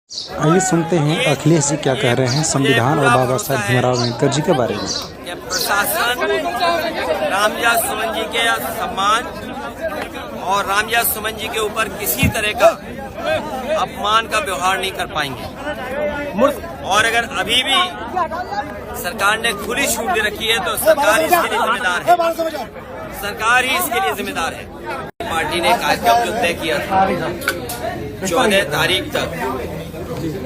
आइए सुनते हैं अखिलेश जी क्या कह रहे हैं संविधान और बाबा साहब भीमराव अम्बेडकर जी के बारे में। प्रशासन रामविलास सुमन जी के सम्मान और रामविलास सुमन जी के ऊपर किसी तरह का अपमान का व्यवहार नहीं कर पाएंगे। और अगर अभी भी सरकार ने खुली छूट दे रखी है तो सरकार इसके लिए जिम्मेदार है, सरकार ही इसके लिए जिम्मेदार है। पार्टी ने कार्यक्रम जो तय किया था 14 तारीख तक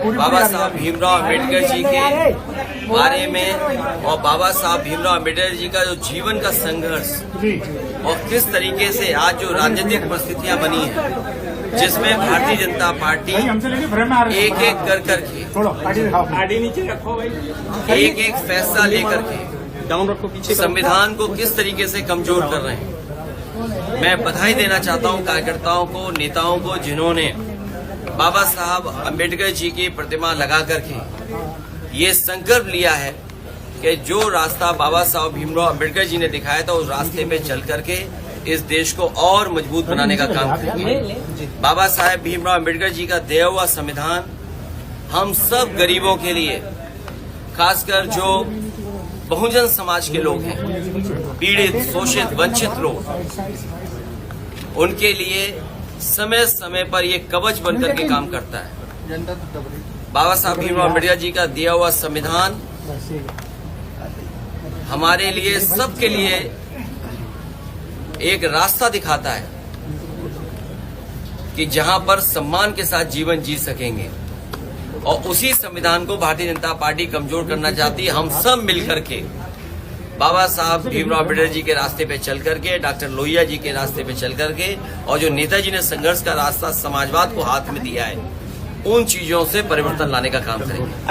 बाबा साहब भीमराव अम्बेडकर जी के बारे में और बाबा साहब भीमराव अम्बेडकर जी का जो जीवन का संघर्ष और किस तरीके से आज जो राजनीतिक परिस्थितियां बनी हैं जिसमें भारतीय जनता पार्टी एक एक कर करके एक एक फैसला लेकर के संविधान को किस तरीके से कमजोर कर रहे हैं। मैं बधाई देना चाहता हूं कार्यकर्ताओं को, नेताओं को, जिन्होंने बाबा साहब अम्बेडकर जी की प्रतिमा लगा करके ये संकल्प लिया है कि जो रास्ता बाबा साहब भीमराव अम्बेडकर जी ने दिखाया था उस रास्ते पे चल करके इस देश को और मजबूत बनाने का काम करेंगे। बाबा साहब भीमराव अम्बेडकर जी का दिया हुआ संविधान हम सब गरीबों के लिए, खासकर जो बहुजन समाज के लोग हैं, पीड़ित, शोषित, वंचित लोग, उनके लिए समय समय पर ये कवच बनकर के काम करता है। बाबा साहब भीमराव अम्बेडकर जी का दिया हुआ संविधान हमारे लिए, सबके लिए एक रास्ता दिखाता है कि जहां पर सम्मान के साथ जीवन जी सकेंगे। और उसी संविधान को भारतीय जनता पार्टी कमजोर करना चाहती है। हम सब मिलकर के बाबा साहब भीमराव अम्बेडकर जी के रास्ते पे चल करके, डॉक्टर लोहिया जी के रास्ते पे चल करके, और जो नेताजी ने संघर्ष का रास्ता समाजवाद को हाथ में दिया है, उन चीजों से परिवर्तन लाने का काम करेंगे।